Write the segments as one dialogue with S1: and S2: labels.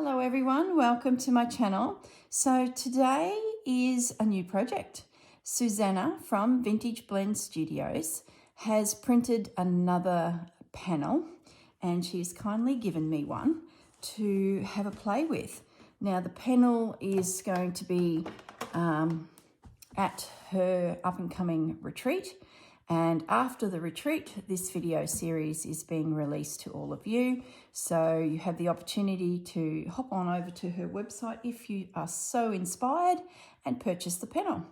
S1: Hello everyone, welcome to my channel. So today is a new project. Susanna from Vintage Blend Studios has printed another panel and she's kindly given me one to have a play with. Now the panel is going to be at her up and coming retreat, and after the retreat this video series is being released to all of you, so you have the opportunity to hop on over to her website if you are so inspired and purchase the panel.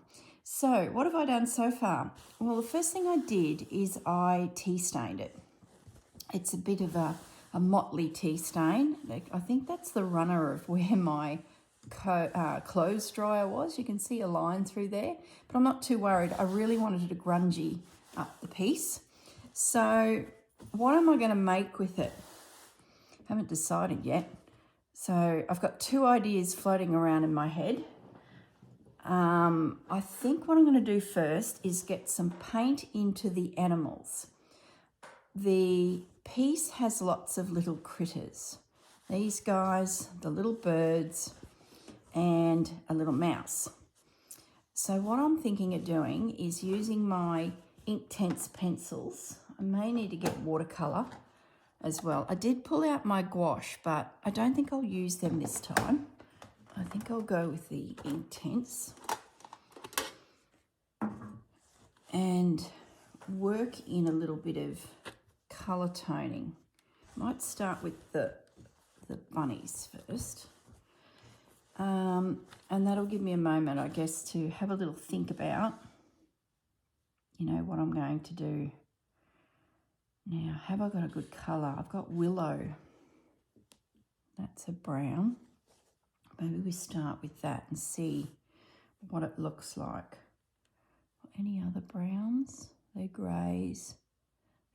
S1: So what have I done so far? Well, the first thing I did is I tea stained it. It's a bit of a motley tea stain. I think that's the runner of where my clothes dryer was. You can see a line through there, but I'm not too worried. I really wanted it a grungy up the piece. So what am I going to make with it? Haven't decided yet. So I've got two ideas floating around in my head. I think what I'm going to do first is get some paint into the animals. The piece has lots of little critters. These guys, the little birds, and a little mouse. So what I'm thinking of doing is using my Inktense pencils. I may need to get watercolour as well. I did pull out my gouache, but I don't think I'll use them this time. I think I'll go with the Inktense and work in a little bit of colour toning. Might start with the bunnies first. And that'll give me a moment, I guess, to have a little think about, what I'm going to do. Now, have I got a good colour? I've got willow. That's a brown. Maybe we start with that and see what it looks like. Any other browns? They're greys.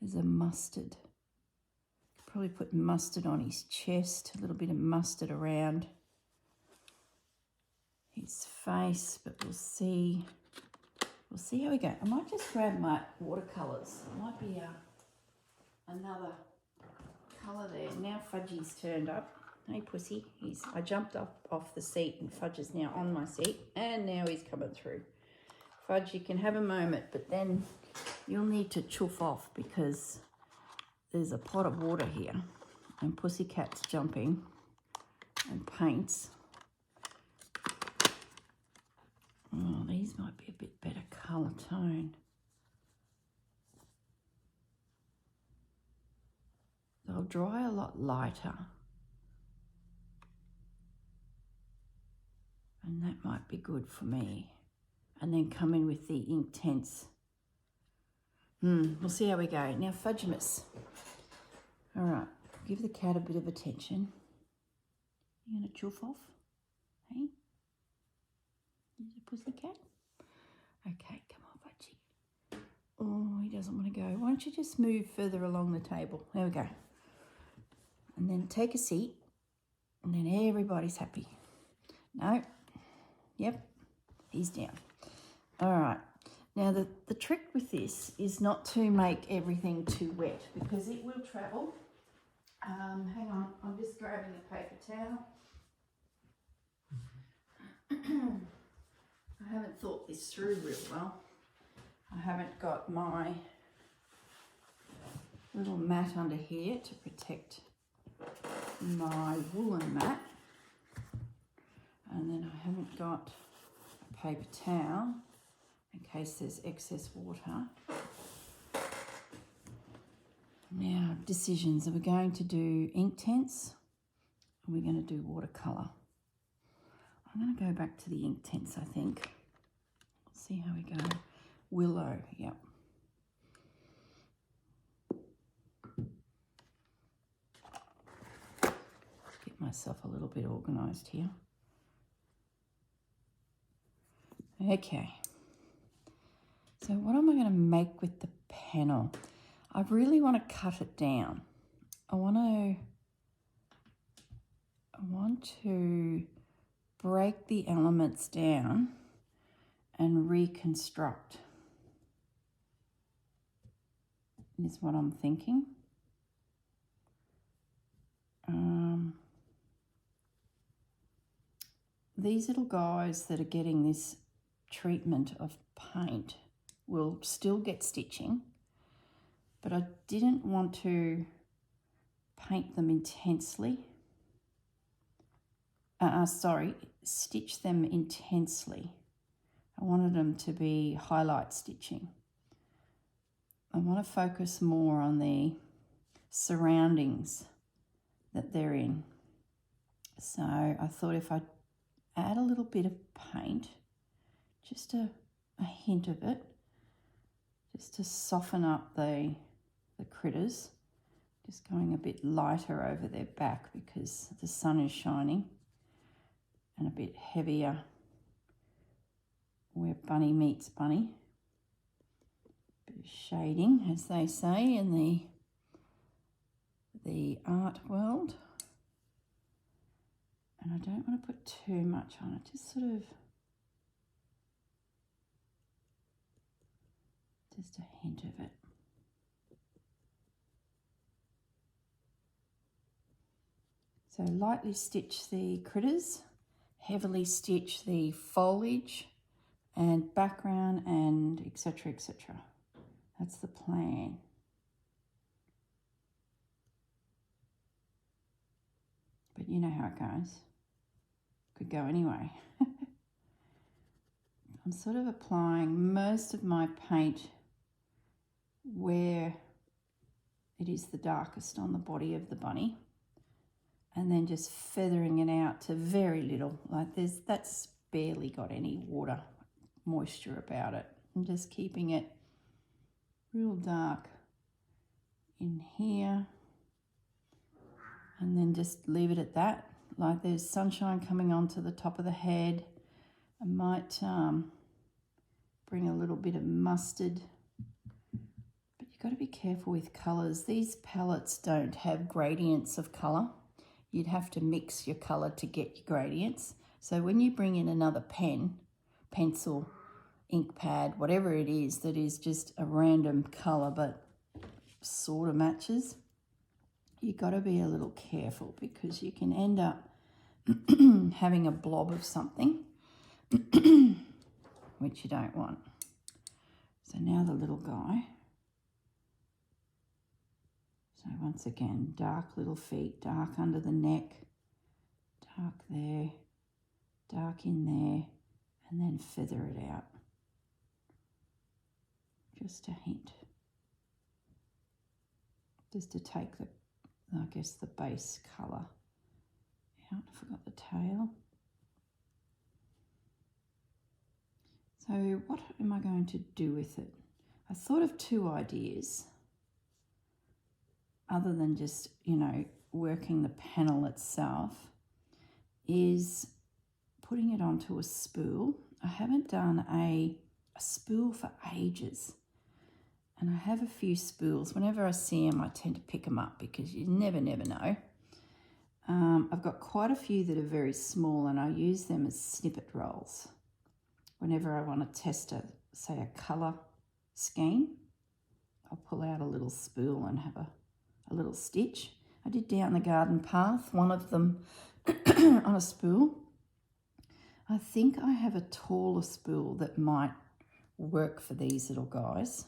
S1: There's a mustard. Probably put mustard on his chest, a little bit of mustard around his face, but we'll see how we go. I might just grab my watercolours. Might be another colour there. Now Fudgy's turned up. Hey pussy, I jumped up off the seat and Fudge is now on my seat, and now he's coming through. Fudge, you can have a moment, but then you'll need to chuff off because there's a pot of water here and Pussycat's jumping and paints. Oh, these might be a bit better colour tone. They'll dry a lot lighter. And that might be good for me. And then come in with the Inktense. We'll see how we go. Now, Fudgemas. All right, give the cat a bit of attention. You going to chuff off? Hey? Is it a pussycat? Okay, come on, Fudgy. Oh, he doesn't want to go. Why don't you just move further along the table? There we go. And then take a seat, and then everybody's happy. No. Yep, he's down. All right. Now, the trick with this is not to make everything too wet because it will travel. Hang on, I'm just grabbing a paper towel. I haven't thought this through real well. I haven't got my little mat under here to protect my woolen mat. And then I haven't got a paper towel in case there's excess water. Now, decisions. Are we going to do Inktense? Or are we going to do watercolour? I'm going to go back to the Inktense, I think. Let's see how we go. Willow, yep. Get myself a little bit organised here. Okay. So what am I going to make with the panel? I really want to cut it down. I want to break the elements down and reconstruct is what I'm thinking. these little guys that are getting this treatment of paint will still get stitching, but I didn't want to paint them intensely. Stitch them intensely. I wanted them to be highlight stitching. I want to focus more on the surroundings that they're in. So I thought if I add a little bit of paint, just a hint of it, just to soften up the critters, just going a bit lighter over their back because the sun is shining, and a bit heavier where bunny meets bunny. Bit of shading, as they say in the art world. And I don't want to put too much on it, just sort of, just a hint of it. So lightly stitch the critters, heavily stitch the foliage and background and etc, etc. That's the plan. But you know how it goes. Could go anyway. I'm sort of applying most of my paint where it is the darkest on the body of the bunny, and then just feathering it out to very little. Like that's barely got any water moisture about it. I'm just keeping it real dark in here, and then just leave it at that. Like there's sunshine coming onto the top of the head. I might bring a little bit of mustard, but you've got to be careful with colours. These palettes don't have gradients of colour. You'd have to mix your colour to get your gradients. So when you bring in another pen, pencil, ink pad, whatever it is that is just a random colour but sort of matches, you've got to be a little careful because you can end up having a blob of something which you don't want. So now the little guy. So once again, dark little feet, dark under the neck, dark there, dark in there, and then feather it out. Just a hint. Just to take the, I guess, the base colour out. I forgot the tail. So what am I going to do with it? I thought of two ideas other than just, you know, working the panel itself, is putting it onto a spool. I haven't done a spool for ages, and I have a few spools. Whenever I see them, I tend to pick them up because you never know. I've got quite a few that are very small, and I use them as snippet rolls. Whenever I want to test say a colour scheme, I'll pull out a little spool and have a little stitch. I did down the garden path, one of them on a spool. I think I have a taller spool that might work for these little guys,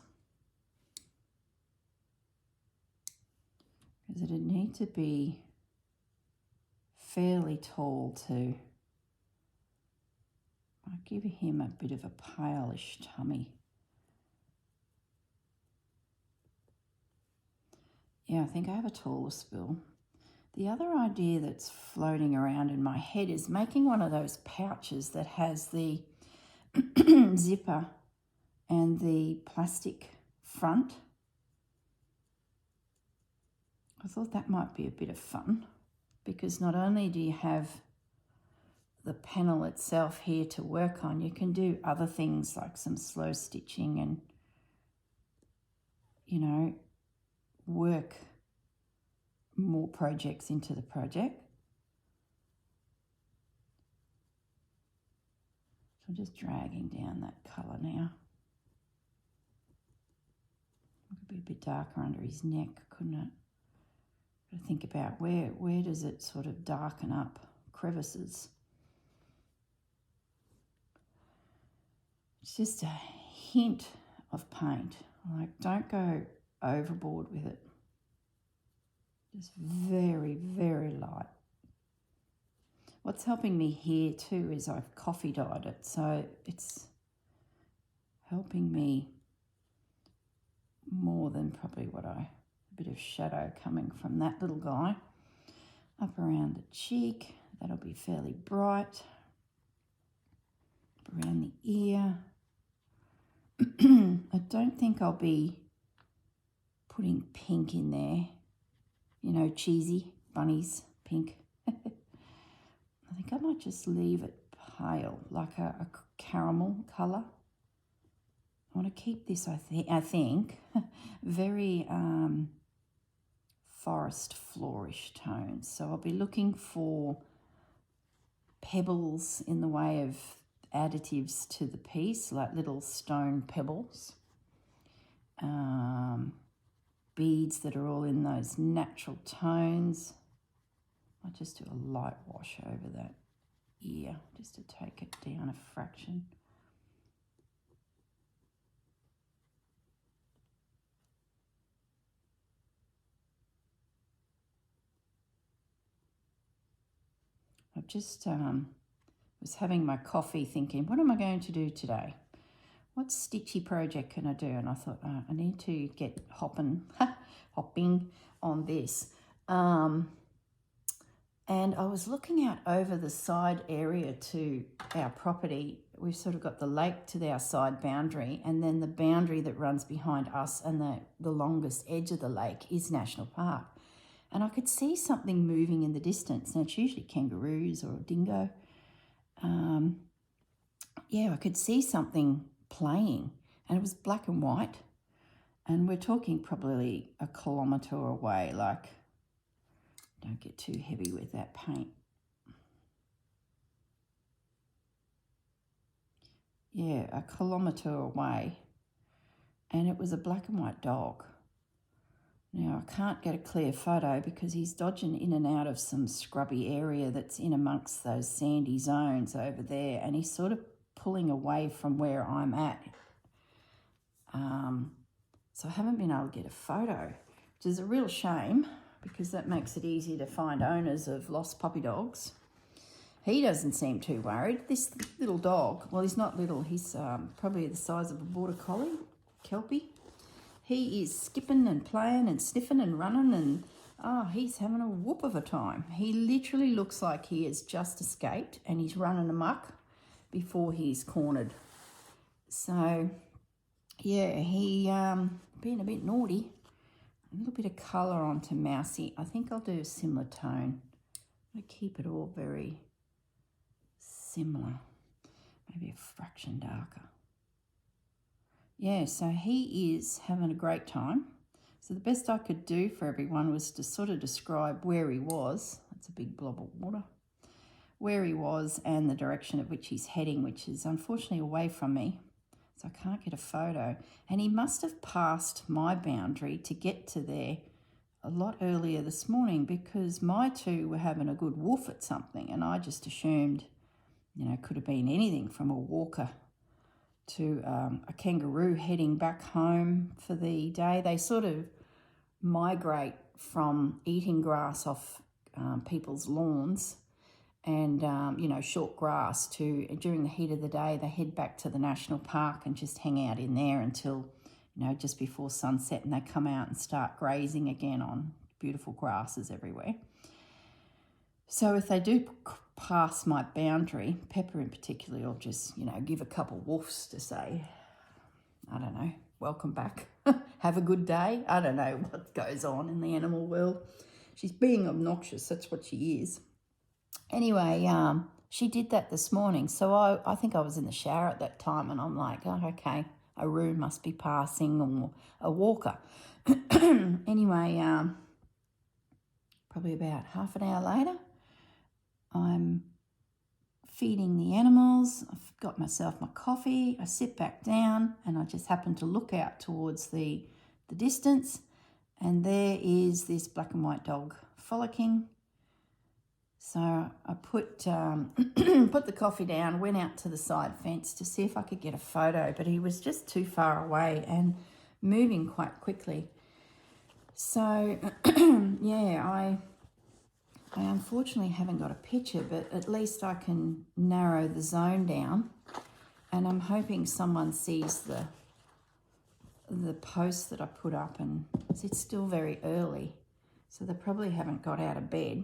S1: because it'd need to be fairly tall to give him a bit of a palish tummy. Yeah, I think I have a taller spool. The other idea that's floating around in my head is making one of those pouches that has the zipper and the plastic front. I thought that might be a bit of fun, because not only do you have the panel itself here to work on, you can do other things like some slow stitching and, you know, work more projects into the project. So I'm just dragging down that colour now. It could be a bit darker under his neck, couldn't it? Got to think about where does it sort of darken up crevices. It's just a hint of paint. Like, don't go overboard with it. Just very, very light. What's helping me here too is I've coffee dyed it, so it's helping me more than probably a bit of shadow coming from that little guy. Up around the cheek, that'll be fairly bright. Up around the ear. I don't think I'll be putting pink in there. You know, cheesy, bunnies, pink. I think I might just leave it pale, like a caramel colour. I want to keep this, I think, very forest flourish tones. So I'll be looking for pebbles in the way of additives to the piece, like little stone pebbles. Beads that are all in those natural tones. I'll just do a light wash over that ear just to take it down a fraction. I've just was having my coffee thinking, what am I going to do today? What stitchy project can I do? And I thought, I need to get hopping on this. And I was looking out over the side area to our property. We've sort of got the lake to our side boundary, and then the boundary that runs behind us and the longest edge of the lake is National Park. And I could see something moving in the distance. Now, it's usually kangaroos or a dingo. I could see something playing, and it was black and white. And we're talking probably a kilometre away, like, don't get too heavy with that paint. Yeah, a kilometre away. And it was a black and white dog. Now, I can't get a clear photo because he's dodging in and out of some scrubby area that's in amongst those sandy zones over there, and he's sort of pulling away from where I'm at. So I haven't been able to get a photo, which is a real shame because that makes it easier to find owners of lost puppy dogs. He doesn't seem too worried. This little dog, well, he's not little. He's probably the size of a border collie, Kelpie. He is skipping and playing and sniffing and running, and he's having a whoop of a time. He literally looks like he has just escaped and he's running amok before he's cornered. So, yeah, he being a bit naughty. A little bit of colour onto Mousy. I think I'll do a similar tone. I'm going to keep it all very similar. Maybe a fraction darker. Yeah, so he is having a great time. So the best I could do for everyone was to sort of describe where he was. That's a big blob of water. Where he was and the direction at which he's heading, which is unfortunately away from me. So I can't get a photo. And he must have passed my boundary to get to there a lot earlier this morning because my two were having a good woof at something, and I just assumed, you know, it could have been anything from a walker to a kangaroo heading back home for the day. They sort of migrate from eating grass off people's lawns and, short grass to, during the heat of the day, they head back to the national park and just hang out in there until, just before sunset, and they come out and start grazing again on beautiful grasses everywhere. So if they do pass my boundary, Pepper in particular will just, give a couple woofs to say, I don't know, welcome back, have a good day. I don't know what goes on in the animal world. She's being obnoxious, that's what she is. Anyway, she did that this morning. So I think I was in the shower at that time, and I'm like, oh, okay, a roo must be passing or a walker. Anyway, probably about half an hour later, I'm feeding the animals. I've got myself my coffee. I sit back down and I just happen to look out towards the distance, and there is this black and white dog frolicking, So I put put the coffee down, went out to the side fence to see if I could get a photo, but he was just too far away and moving quite quickly. So yeah, I unfortunately haven't got a picture, but at least I can narrow the zone down, and I'm hoping someone sees the post that I put up, and it's still very early, so they probably haven't got out of bed.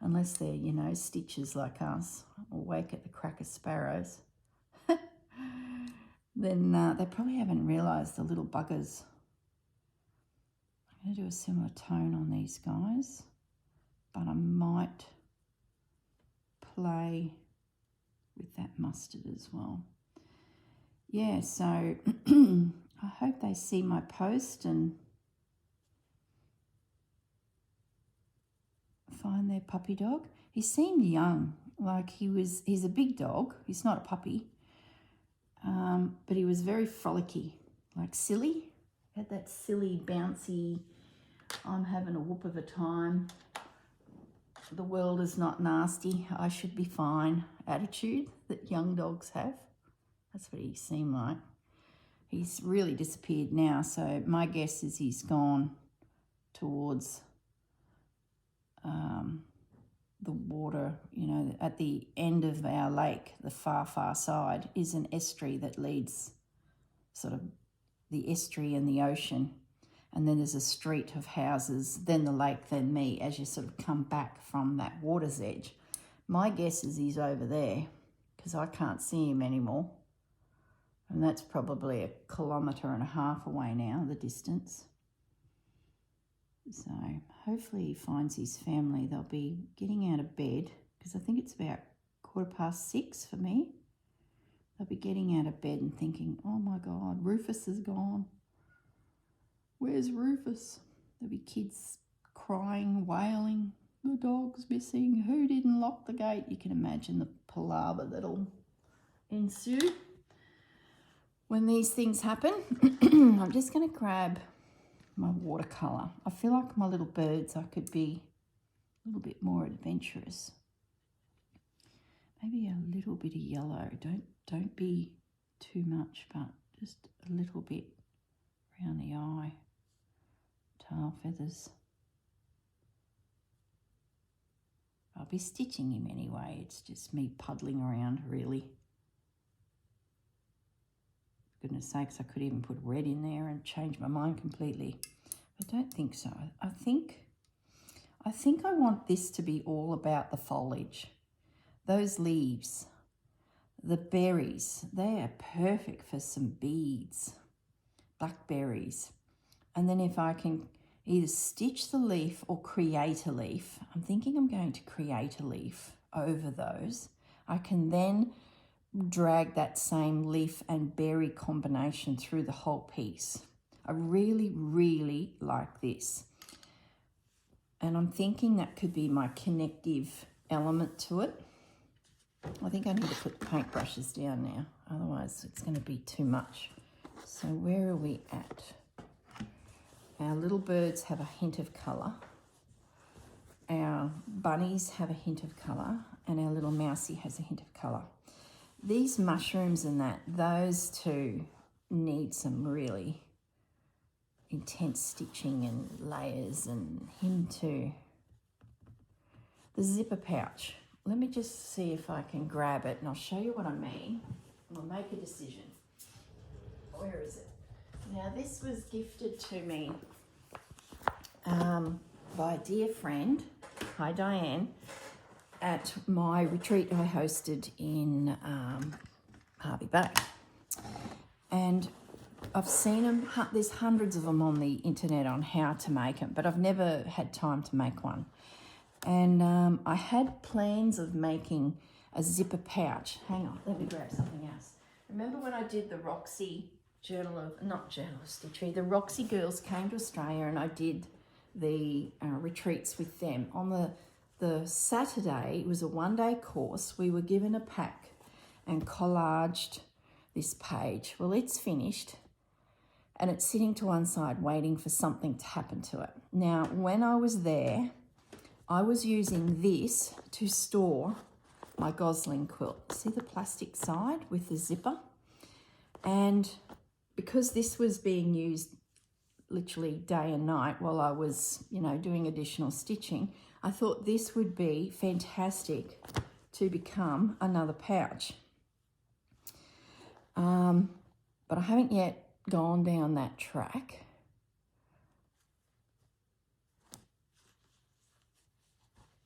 S1: Unless they're, you know, stitches like us, awake at the crack of sparrows. Then they probably haven't realised the little buggers. I'm going to do a similar tone on these guys, but I might play with that mustard as well. Yeah, so I hope they see my post and find their puppy dog. He seemed young, like he's a big dog. He's not a puppy, but he was very frolicky, like silly. Had that silly, bouncy, I'm having a whoop of a time, the world is not nasty, I should be fine attitude that young dogs have. That's what he seemed like. He's really disappeared now, so my guess is he's gone towards the water. You know, at the end of our lake, the far, far side, is an estuary that leads sort of the estuary and the ocean. And then there's a street of houses, then the lake, then me, as you sort of come back from that water's edge. My guess is he's over there because I can't see him anymore. And that's probably 1.5 kilometres away now, the distance. So hopefully he finds his family. They'll be getting out of bed because I think it's about 6:15 for me. They'll be getting out of bed and thinking, oh my God, Rufus is gone. Where's Rufus? There'll be kids crying, wailing, the dog's missing, who didn't lock the gate? You can imagine the palaver that'll ensue when these things happen. I'm just going to grab my watercolour. I feel like my little birds, I could be a little bit more adventurous. Maybe a little bit of yellow. Don't be too much, but just a little bit around the eye. Tail feathers. I'll be stitching him anyway. It's just me puddling around, really. For goodness sakes, I could even put red in there and change my mind completely. I don't think so. I think I want this to be all about the foliage. Those leaves, the berries, they are perfect for some beads, blackberries. And then if I can either stitch the leaf or create a leaf, I'm thinking I'm going to create a leaf over those. I can then drag that same leaf and berry combination through the whole piece. I really, really like this. And I'm thinking that could be my connective element to it. I think I need to put the paintbrushes down now, otherwise it's going to be too much. So where are we at? Our little birds have a hint of colour. Our bunnies have a hint of colour, and our little mousie has a hint of colour. These mushrooms and those two need some really intense stitching and layers, and him too. The zipper pouch. Let me just see if I can grab it and I'll show you what I mean. I'll make a decision. Where is it? Now this was gifted to me by a dear friend, hi Diane, at my retreat I hosted in Harvey Bay. And I've seen them, there's hundreds of them on the internet on how to make them, but I've never had time to make one. And I had plans of making a zipper pouch. Hang on, let me grab something else. Remember when I did the Roxy the Roxy girls came to Australia and I did the retreats with them. On the Saturday, it was a one-day course. We were given a pack and collaged this page. Well, it's finished and it's sitting to one side waiting for something to happen to it. Now, when I was there, I was using this to store my Gosling quilt. See the plastic side with the zipper? And because this was being used literally day and night while I was, you know, doing additional stitching, I thought this would be fantastic to become another pouch. But I haven't yet gone down that track.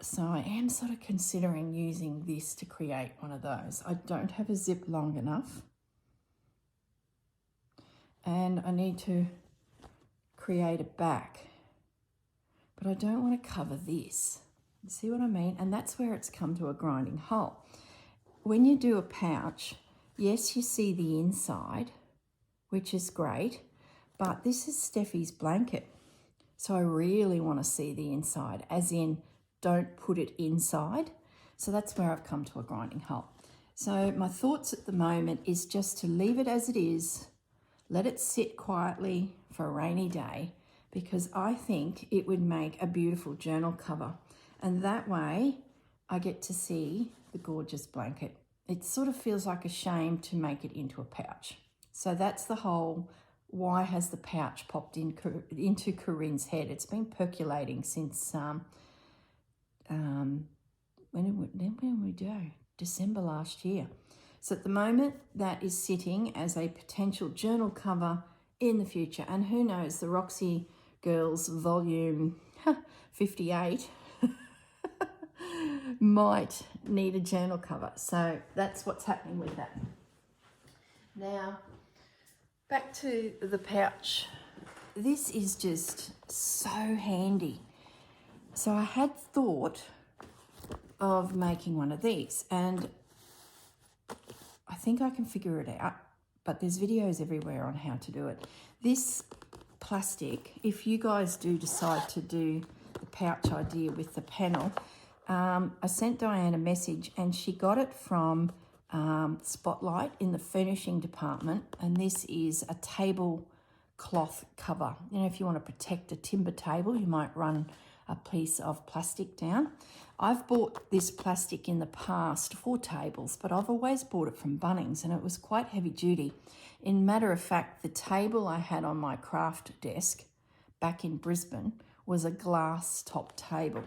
S1: So I am sort of considering using this to create one of those. I don't have a zip long enough. And I need to create a back. But I don't want to cover this. You see what I mean? And that's where it's come to a grinding halt. When you do a pouch, yes, you see the inside, which is great, but this is Steffi's blanket. So I really want to see the inside, as in don't put it inside. So that's where I've come to a grinding halt. So my thoughts at the moment is just to leave it as it is, let it sit quietly for a rainy day, because I think it would make a beautiful journal cover. And that way I get to see the gorgeous blanket. It sort of feels like a shame to make it into a pouch. So that's the whole, why has the pouch popped into Corrine's head? It's been percolating since, when did we do? December last year. So at the moment, that is sitting as a potential journal cover in the future. And who knows, the Roxy Girls volume 58 might need a journal cover. So that's what's happening with that. Now, back to the pouch. This is just so handy. So I had thought of making one of these, and I think I can figure it out, but there's videos everywhere on how to do it. This plastic, if you guys do decide to do the pouch idea with the panel, I sent Diane a message and she got it from Spotlight in the furnishing department, and this is a tablecloth cover. You know, if you want to protect a timber table, you might run a piece of plastic down. I've bought this plastic in the past for tables, but I've always bought it from Bunnies, and it was quite heavy duty. In matter of fact, the table I had on my craft desk back in Brisbane was a glass top table,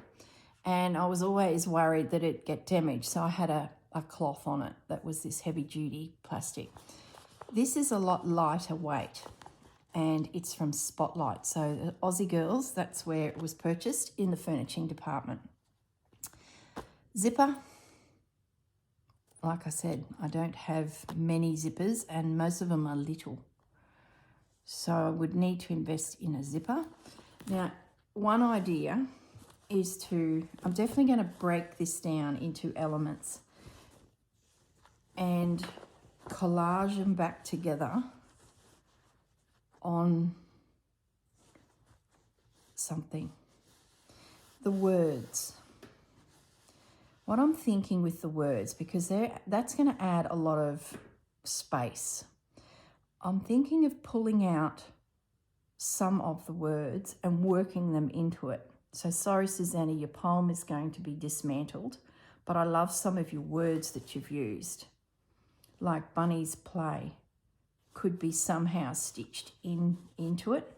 S1: and I was always worried that it'd get damaged, so I had a cloth on it that was this heavy duty plastic. This is a lot lighter weight, and it's from Spotlight. So Aussie Girls, that's where it was purchased, in the furnishing department. Zipper, like I said, I don't have many zippers and most of them are little. So I would need to invest in a zipper. Now, one idea is I'm definitely going to break this down into elements and collage them back together on something. The words. What I'm thinking with the words, because that's going to add a lot of space. I'm thinking of pulling out some of the words and working them into it. So sorry, Susanna, your poem is going to be dismantled, but I love some of your words that you've used, like Bunnies play could be somehow stitched into it.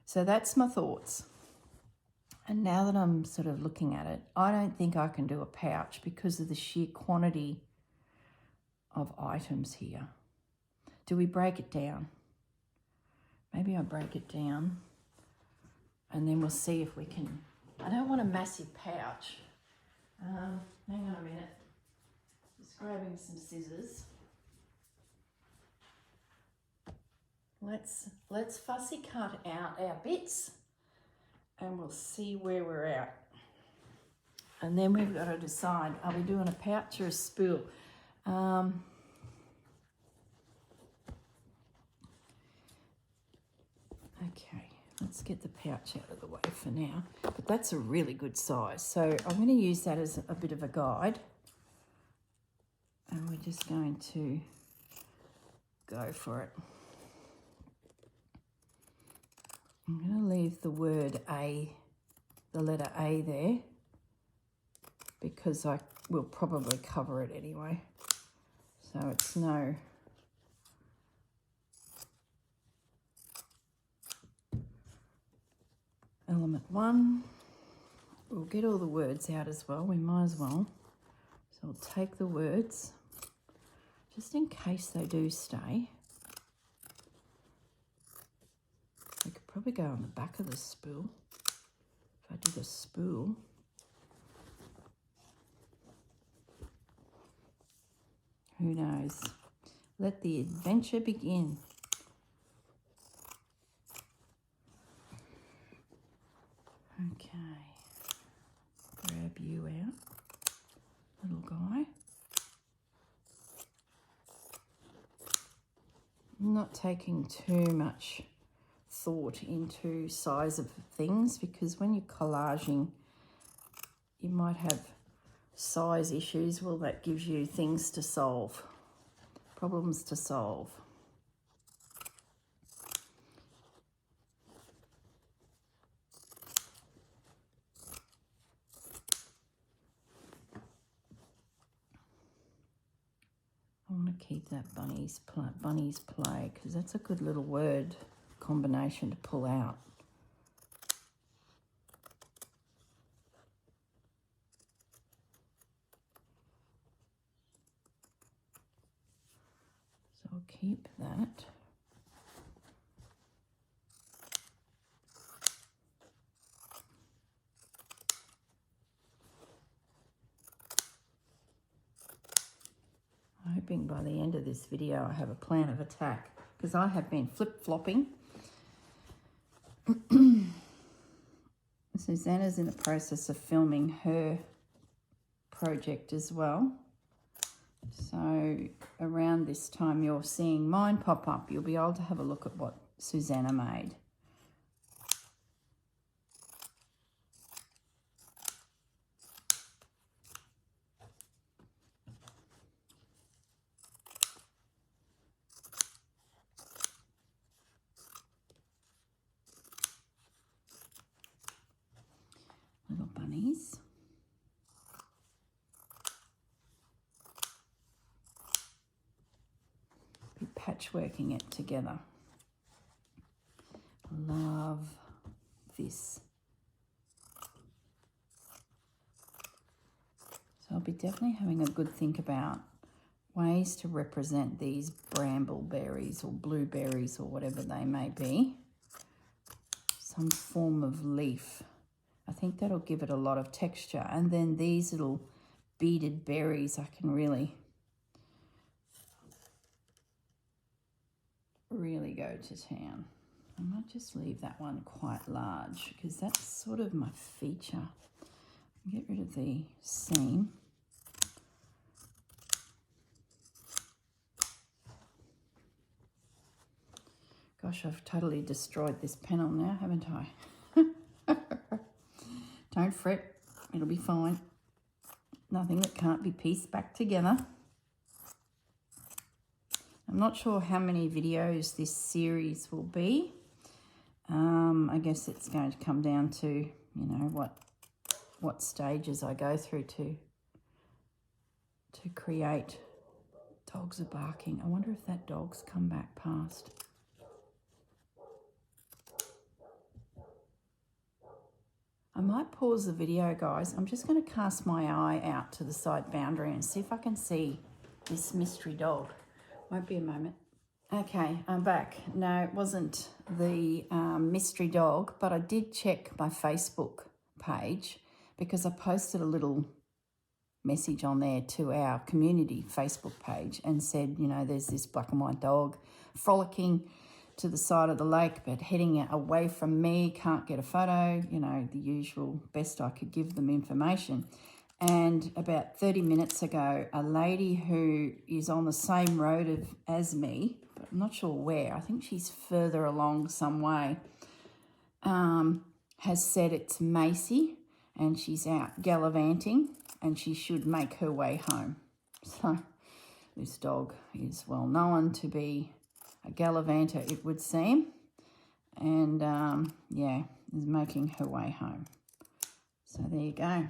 S1: So that's my thoughts. And now that I'm sort of looking at it, I don't think I can do a pouch because of the sheer quantity of items here. Do we break it down? Maybe I break it down and then we'll see if we can. I don't want a massive pouch. Hang on a minute. Just grabbing some scissors. Let's fussy cut out our bits and we'll see where we're at. And then we've got to decide, are we doing a pouch or a spool? Okay, let's get the pouch out of the way for now. But that's a really good size. So I'm going to use that as a bit of a guide. And we're just going to go for it. I'm going to leave the word A the letter A there because I will probably cover it anyway. So it's no element 1. We'll get all the words out as well. We might as well. So I'll take the words just in case they do stay. They could probably go on the back of the spool if I did a spool. Who knows? Let the adventure begin. Okay, grab you out, little guy. I'm not taking too much thought into size of things because when you're collaging, you might have size issues. Well, that gives you things to solve, problems to solve. I want to keep that bunnies play because that's a good little word combination to pull out. So I'll keep that. Hoping by the end of this video I have a plan of attack because I have been flip-flopping. Susanna's in the process of filming her project as well. So around this time you're seeing mine pop up. You'll be able to have a look at what Susanna made. Little bunnies. Be patchworking it together. Love this. So I'll be definitely having a good think about ways to represent these brambleberries or blueberries or whatever they may be. Some form of leaf. I think that'll give it a lot of texture. And then these little beaded berries, I can really go to town. I might just leave that one quite large because that's sort of my feature. Get rid of the seam. Gosh, I've totally destroyed this panel now, haven't I? Don't fret, it'll be fine. Nothing that can't be pieced back together. I'm not sure how many videos this series will be. I guess it's going to come down to, you know, what stages I go through to create. Dogs are barking. I wonder if that dog's come back past. I might pause the video, guys. I'm just going to cast my eye out to the side boundary and see if I can see this mystery dog. Won't be a moment. Okay, I'm back. No, it wasn't the mystery dog, but I did check my Facebook page because I posted a little message on there to our community Facebook page and said, you know, there's this black and white dog frolicking to the side of the lake but heading away from me, can't get a photo, you know, the usual, best I could give them information. And about 30 minutes ago, a lady who is on the same road as me, but I'm not sure where, I think she's further along some way, has said it's Macy and she's out gallivanting and she should make her way home. So this dog is well known to be a gallivanter, it would seem, and yeah, is making her way home. So there you go.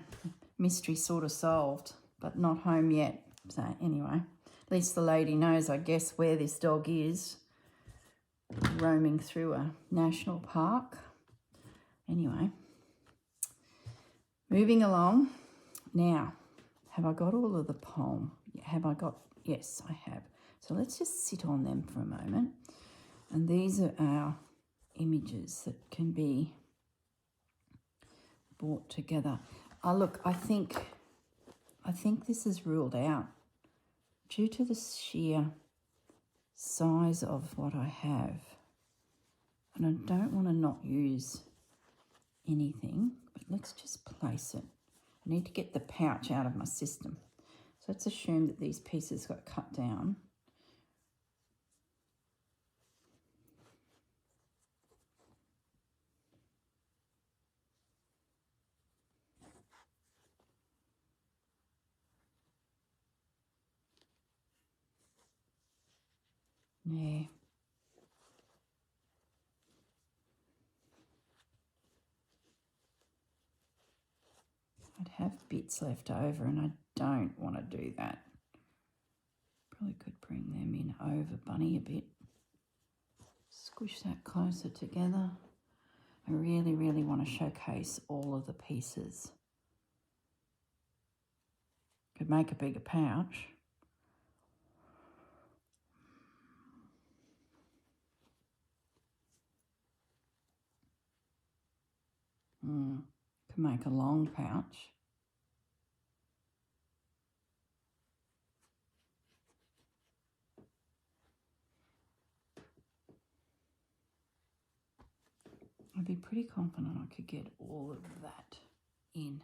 S1: Mystery sort of solved, but not home yet. So anyway, at least the lady knows, I guess, where this dog is, roaming through a national park. Anyway, moving along. Now, have I got all of the poem? Have I got? Yes, I have. So let's just sit on them for a moment. And these are our images that can be brought together. Oh, look, I think this is ruled out due to the sheer size of what I have. And I don't want to not use anything, but let's just place it. I need to get the pouch out of my system. So let's assume that these pieces got cut down. Yeah. I'd have bits left over and I don't want to do that. Probably could bring them in over Bunny a bit. Squish that closer together. I really, really want to showcase all of the pieces. Could make a bigger pouch. Could make a long pouch. I'd be pretty confident I could get all of that in.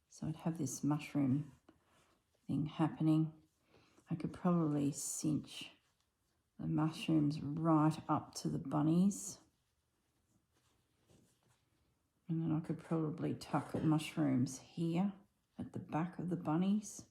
S1: So I'd have this mushroom thing happening. I could probably cinch the mushrooms right up to the bunnies. And then I could probably tuck mushrooms here at the back of the bunnies.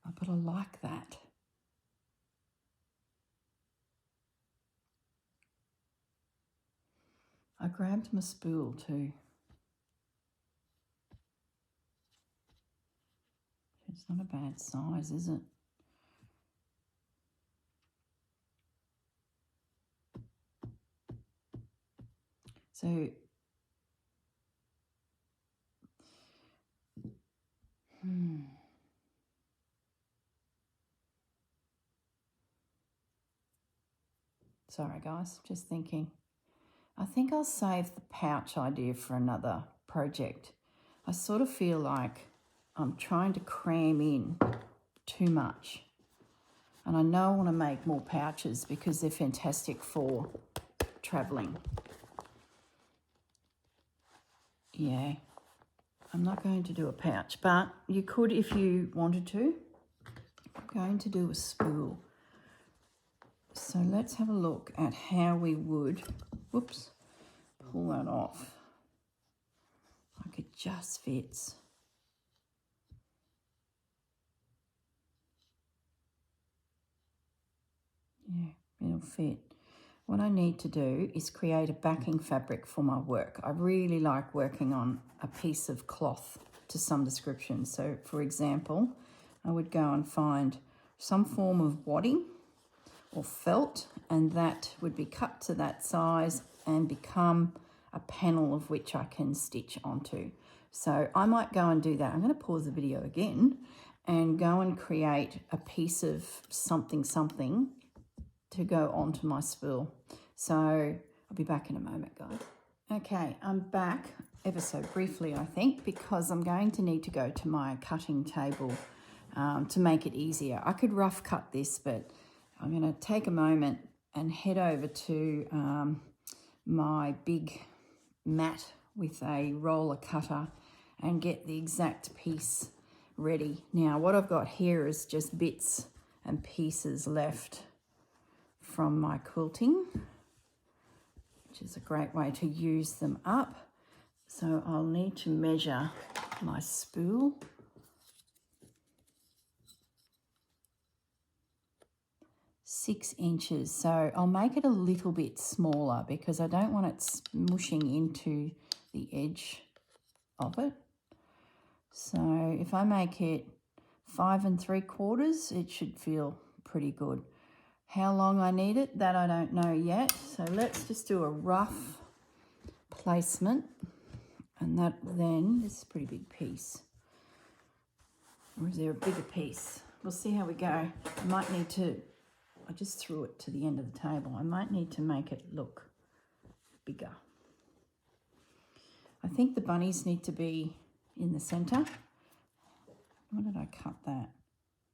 S1: Oh, but I like that. I grabbed my spool too. It's not a bad size, is it? So, Sorry guys, just thinking. I think I'll save the pouch idea for another project. I sort of feel like I'm trying to cram in too much. And I know I want to make more pouches because they're fantastic for travelling. Yeah, I'm not going to do a pouch, but you could if you wanted to. I'm going to do a spool. So let's have a look at how we would, whoops, pull that off. Like it just fits. Yeah, it'll fit. What I need to do is create a backing fabric for my work. I really like working on a piece of cloth to some description. So for example, I would go and find some form of wadding or felt, and that would be cut to that size and become a panel of which I can stitch onto. So I might go and do that. I'm going to pause the video again and go and create a piece of something to go onto my spool. So I'll be back in a moment, guys. Okay, I'm back ever so briefly, I think, because I'm going to need to go to my cutting table to make it easier. I could rough cut this, but I'm going to take a moment and head over to my big mat with a roller cutter and get the exact piece ready. Now, what I've got here is just bits and pieces left from my quilting, which is a great way to use them up. So I'll need to measure my spool. Six inches. So I'll make it a little bit smaller because I don't want it smushing into the edge of it. So if I make it 5 3/4, it should feel pretty good. How long I need it, that I don't know yet. So let's just do a rough placement. And that then, this is a pretty big piece. Or is there a bigger piece? We'll see how we go. I might need to, I just threw it to the end of the table. I might need to make it look bigger. I think the bunnies need to be in the centre. Why did I cut that?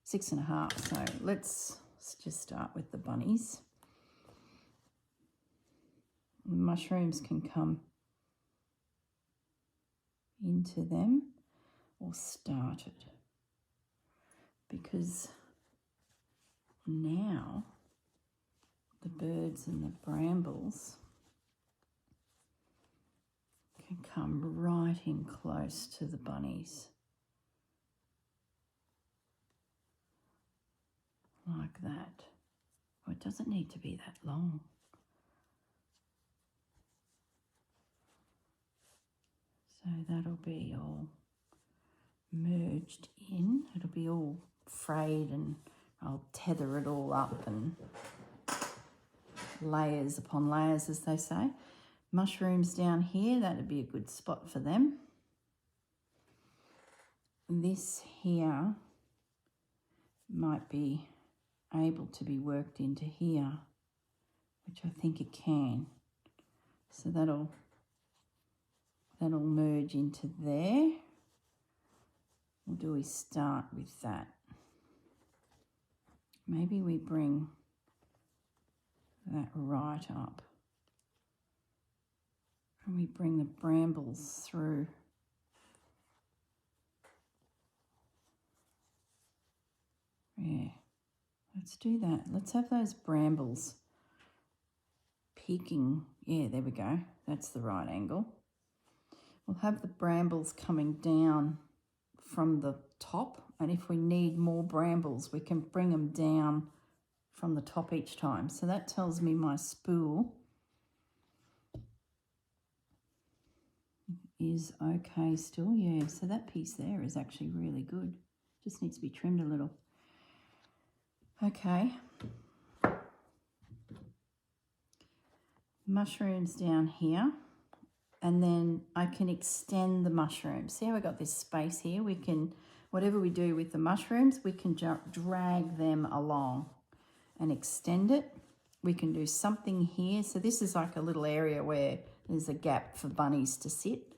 S1: 6.5. So let's just start with the bunnies. The mushrooms can come into them or start it, because now the birds and the brambles can come right in close to the bunnies. Like that. Oh, it doesn't need to be that long. So that'll be all merged in. It'll be all frayed and I'll tether it all up and layers upon layers, as they say. Mushrooms down here, that'd be a good spot for them. This here might be able to be worked into here, which I think it can. So that'll merge into there. Or do we start with that? Maybe we bring that right up. And we bring the brambles through. Yeah, let's do that. Let's have those brambles peeking. Yeah, there we go. That's the right angle. We'll have the brambles coming down from the top, and if we need more brambles, we can bring them down from the top each time. So that tells me my spool is okay still. Yeah, so that piece there is actually really good. Just needs to be trimmed a little. Okay. Mushrooms down here. And then I can extend the mushrooms. See how I got this space here? We can, whatever we do with the mushrooms, we can drag them along and extend it. We can do something here. So this is like a little area where there's a gap for bunnies to sit.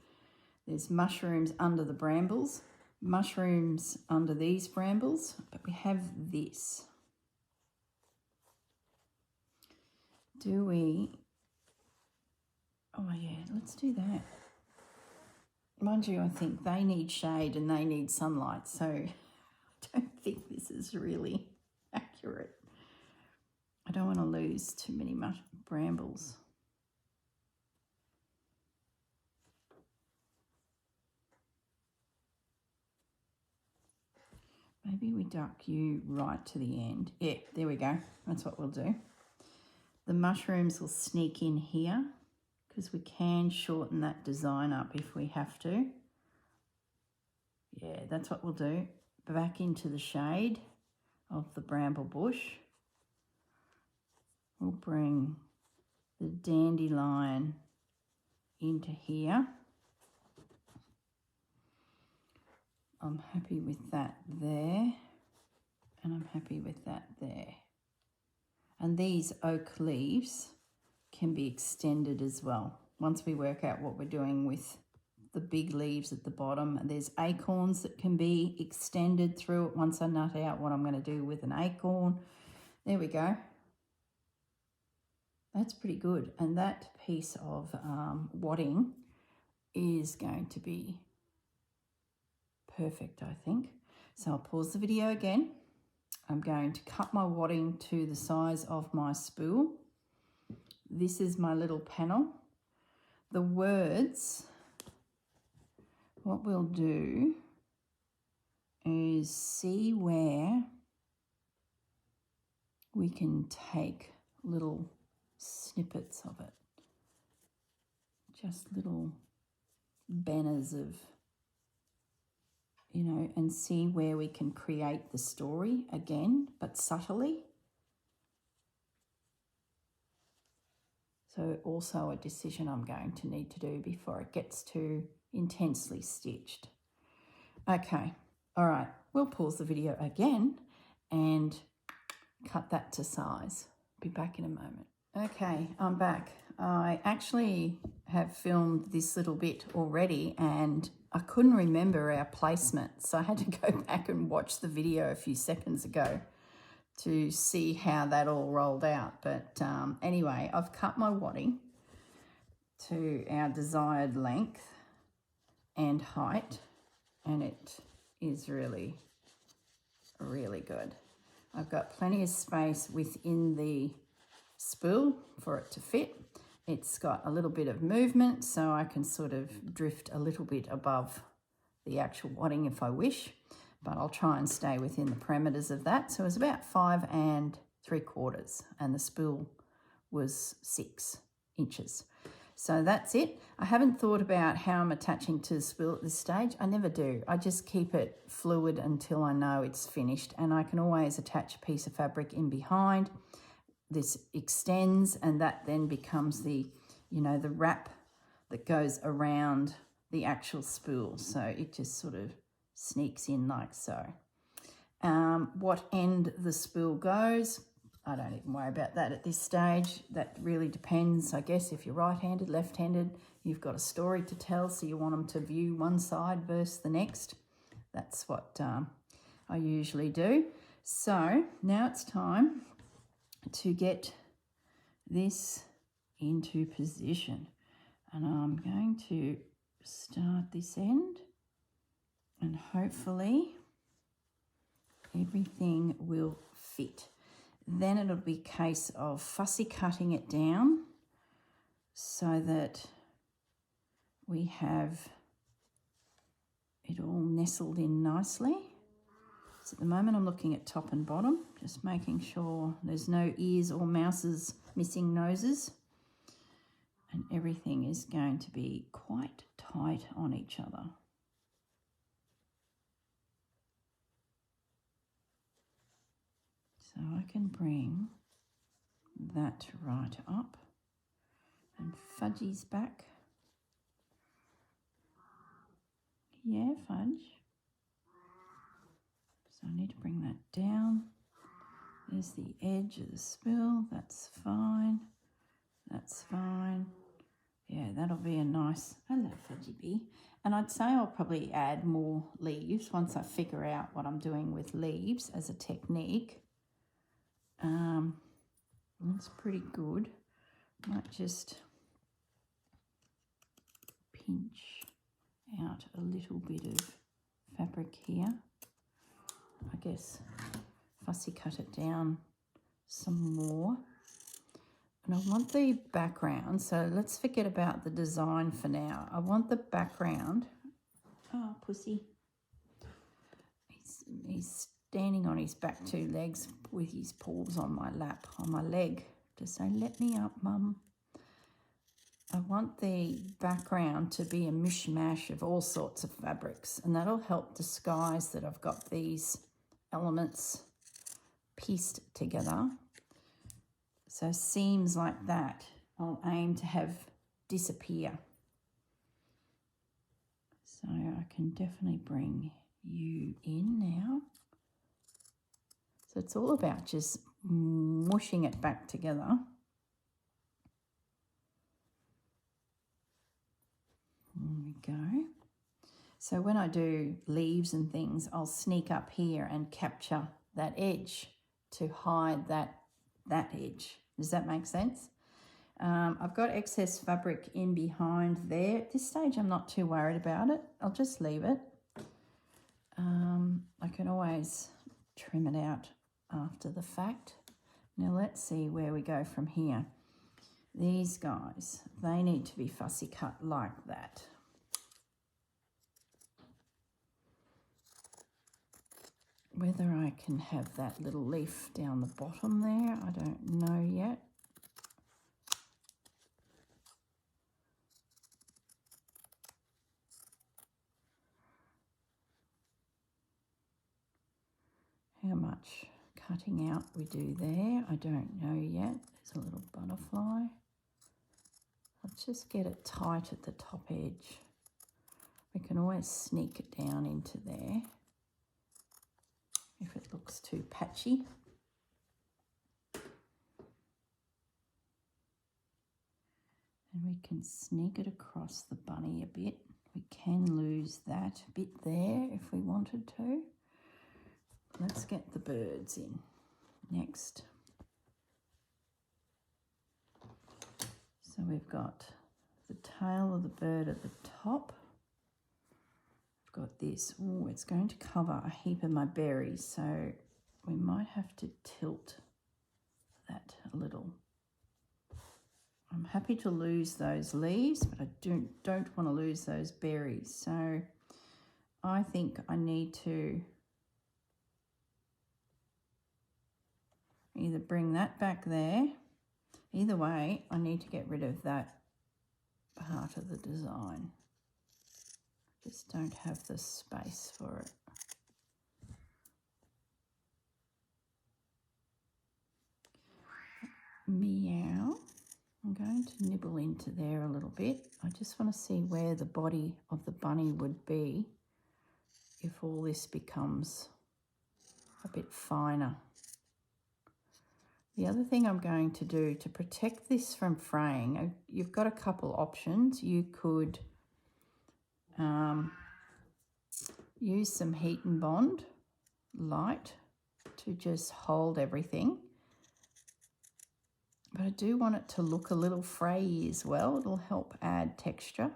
S1: There's mushrooms under the brambles, mushrooms under these brambles, but we have this. Do we... Oh yeah, let's do that. Mind you, I think they need shade and they need sunlight, so I don't think this is really accurate. I don't want to lose too many brambles. Maybe we duck you right to the end. Yeah, there we go. That's what we'll do. The mushrooms will sneak in here, because we can shorten that design up if we have to. Yeah, that's what we'll do. Back into the shade of the bramble bush. We'll bring the dandelion into here. I'm happy with that there, and I'm happy with that there. And these oak leaves can be extended as well. Once we work out what we're doing with the big leaves at the bottom, and there's acorns that can be extended through it once I nut out what I'm going to do with an acorn. There we go. That's pretty good. And that piece of wadding is going to be perfect, I think. So I'll pause the video again. I'm going to cut my wadding to the size of my spool. This is my little panel. The words what we'll do is see where we can take little snippets of it. Just little banners of, you know, and see where we can create the story again, but subtly. So also a decision I'm going to need to do before it gets too intensely stitched. Okay, all right, we'll pause the video again and cut that to size. Be back in a moment. Okay, I'm back. I actually have filmed this little bit already and I couldn't remember our placement, so I had to go back and watch the video a few seconds ago to see how that all rolled out. But anyway, I've cut my wadding to our desired length and height, and it is really, really good. I've got plenty of space within the spool for it to fit. It's got a little bit of movement, so I can sort of drift a little bit above the actual wadding if I wish, but I'll try and stay within the parameters of that. So it was about 5 3/4, and the spool was 6 inches. So that's it. I haven't thought about how I'm attaching to the spool at this stage. I never do. I just keep it fluid until I know it's finished, and I can always attach a piece of fabric in behind. This extends, and that then becomes the, you know, the wrap that goes around the actual spool. So it just sort of sneaks in like so. What end the spool goes, I don't even worry about that at this stage. That really depends, I guess. If you're right-handed, left-handed, you've got a story to tell, so you want them to view one side versus the next. That's what I usually do. So now it's time to get this into position, and I'm going to start this end, and hopefully everything will fit. Then it'll be a case of fussy cutting it down so that we have it all nestled in nicely. So at the moment I'm looking at top and bottom, just making sure there's no ears or mouses missing noses, and everything is going to be quite tight on each other. So I can bring that right up, and Fudgy's back. Yeah, Fudge. So I need to bring that down. There's the edge of the spool. That's fine. That's fine. Yeah, that'll be a nice, hello Fudgy Bee. And I'd say I'll probably add more leaves once I figure out what I'm doing with leaves as a technique. That's pretty good. Might just pinch out a little bit of fabric here. I guess fussy cut it down some more. And I want the background, so let's forget about the design for now. I want the background. Oh, pussy. He's standing on his back 2 legs with his paws on my lap, on my leg, to say, let me up, Mum. I want the background to be a mishmash of all sorts of fabrics, and that'll help disguise that I've got these elements pieced together. So seams like that I'll aim to have disappear. So I can definitely bring you in now. So it's all about just mushing it back together. There we go. So when I do leaves and things, I'll sneak up here and capture that edge to hide that edge. Does that make sense? I've got excess fabric in behind there. At this stage, I'm not too worried about it. I'll just leave it. I can always trim it out after the fact. Now let's see where we go from here. These guys, they need to be fussy cut like that. Whether I can have that little leaf down the bottom there, I don't know yet. How much cutting out we do there, I don't know yet. There's a little butterfly. Let's just get it tight at the top edge. We can always sneak it down into there if it looks too patchy. And we can sneak it across the bunny a bit. We can lose that bit there if we wanted to. Let's get the birds in next. So we've got the tail of the bird at the top. I've got this. Oh, it's going to cover a heap of my berries, so we might have to tilt that a little. I'm happy to lose those leaves, but I don't want to lose those berries. So I think I need to either bring that back there. Either way, I need to get rid of that part of the design. Just don't have the space for it. Meow. I'm going to nibble into there a little bit. I just want to see where the body of the bunny would be if all this becomes a bit finer. The other thing I'm going to do to protect this from fraying, you've got a couple options. You could use some heat and bond light to just hold everything. But I do want it to look a little frayy as well. It'll help add texture.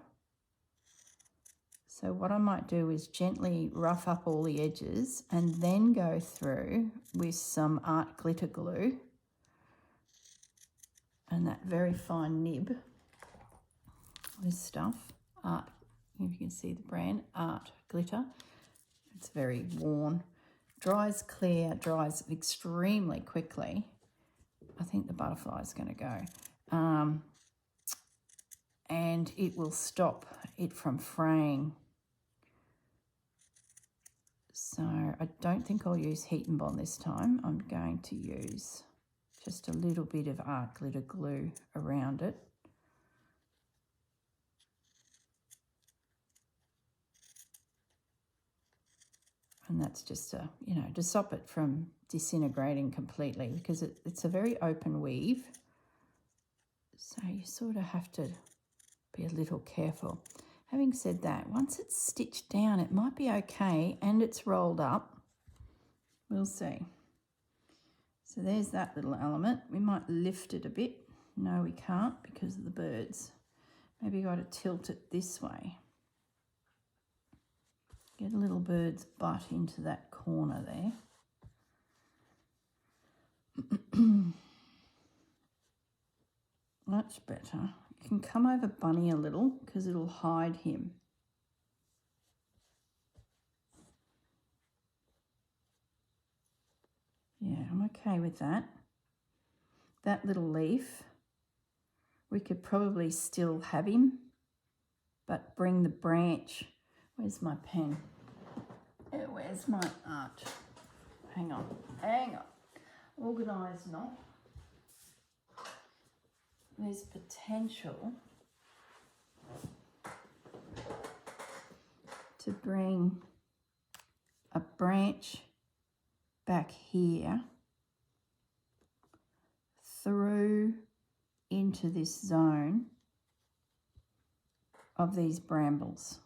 S1: So what I might do is gently rough up all the edges and then go through with some art glitter glue and that very fine nib. This stuff, Art, if you can see the brand, Art Glitter. It's very worn. Dries clear, dries extremely quickly. I think the butterfly is going to go. And it will stop it from fraying. So I don't think I'll use heat and bond this time. I'm going to use just a little bit of art glitter glue around it. And that's just to, to stop it from disintegrating completely, because it's a very open weave. So you sort of have to be a little careful. Having said that, once it's stitched down, it might be okay, and it's rolled up. We'll see. So there's that little element. We might lift it a bit. No, we can't because of the birds. Maybe you got to tilt it this way. Get a little bird's butt into that corner there. Much better. You can come over Bunny a little because it'll hide him. Yeah, I'm okay with that. That little leaf, we could probably still have him, but bring the branch. Where's my pen? Where's my art? Hang on. Organise not. There's potential to bring a branch back here through into this zone of these brambles.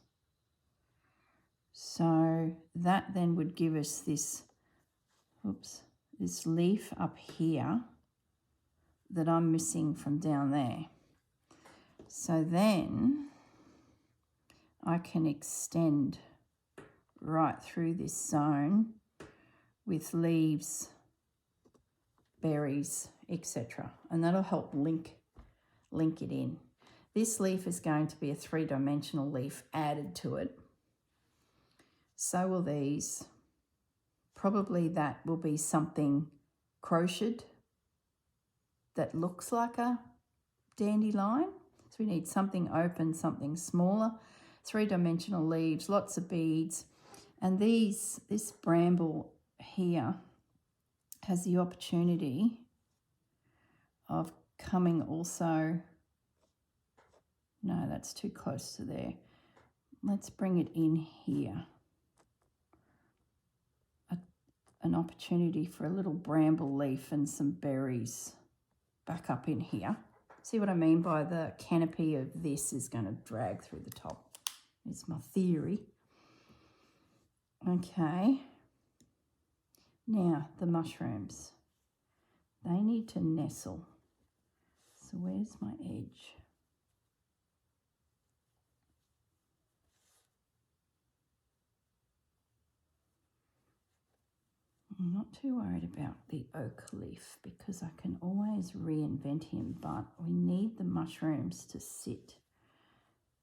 S1: So that then would give us this, this leaf up here that I'm missing from down there. So then I can extend right through this zone with leaves, berries, etc. And that'll help link it in. This leaf is going to be a 3-dimensional leaf added to it. So will these. Probably that will be something crocheted that looks like a dandelion. So we need something open, something smaller, 3-dimensional leaves, lots of beads. And this bramble here has the opportunity of coming also, no, that's too close to there. Let's bring it in here. An opportunity for a little bramble leaf and some berries back up in here. See what I mean by the canopy of this is going to drag through the top. It's my theory. Okay. Now, the mushrooms. They need to nestle. So where's my edge? I'm not too worried about the oak leaf because I can always reinvent him, but we need the mushrooms to sit.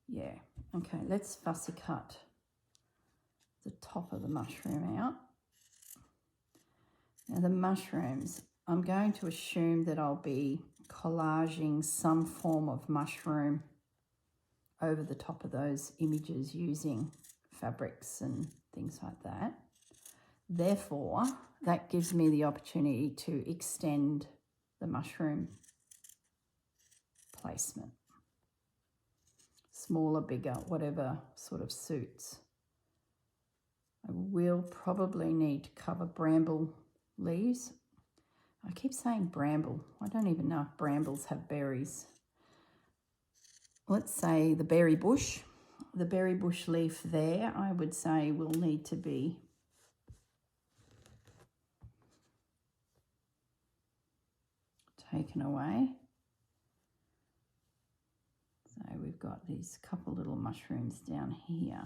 S1: Yeah, okay, let's fussy cut the top of the mushroom out. Now the mushrooms, I'm going to assume that I'll be collaging some form of mushroom over the top of those images using fabrics and things like that. Therefore, that gives me the opportunity to extend the mushroom placement. Smaller, bigger, whatever sort of suits. I will probably need to cover bramble leaves. I keep saying bramble. I don't even know if brambles have berries. Let's say the berry bush. The berry bush leaf there, I would say, will need to be taken away. So we've got these couple little mushrooms down here.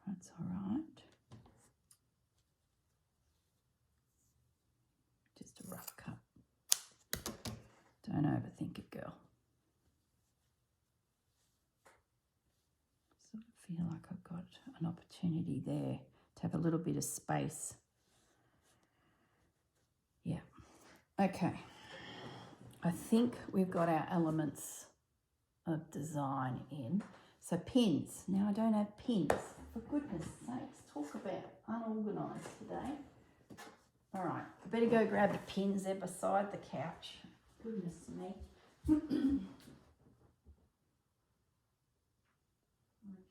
S1: That's all right. Just a rough cut. Don't overthink it, girl. Sort of feel like I've got an opportunity there to have a little bit of space. Yeah. Okay. I think we've got our elements of design in. So pins. Now I don't have pins. For goodness sakes, talk about unorganised today. All right, I better go grab the pins. They're beside the couch. Goodness me.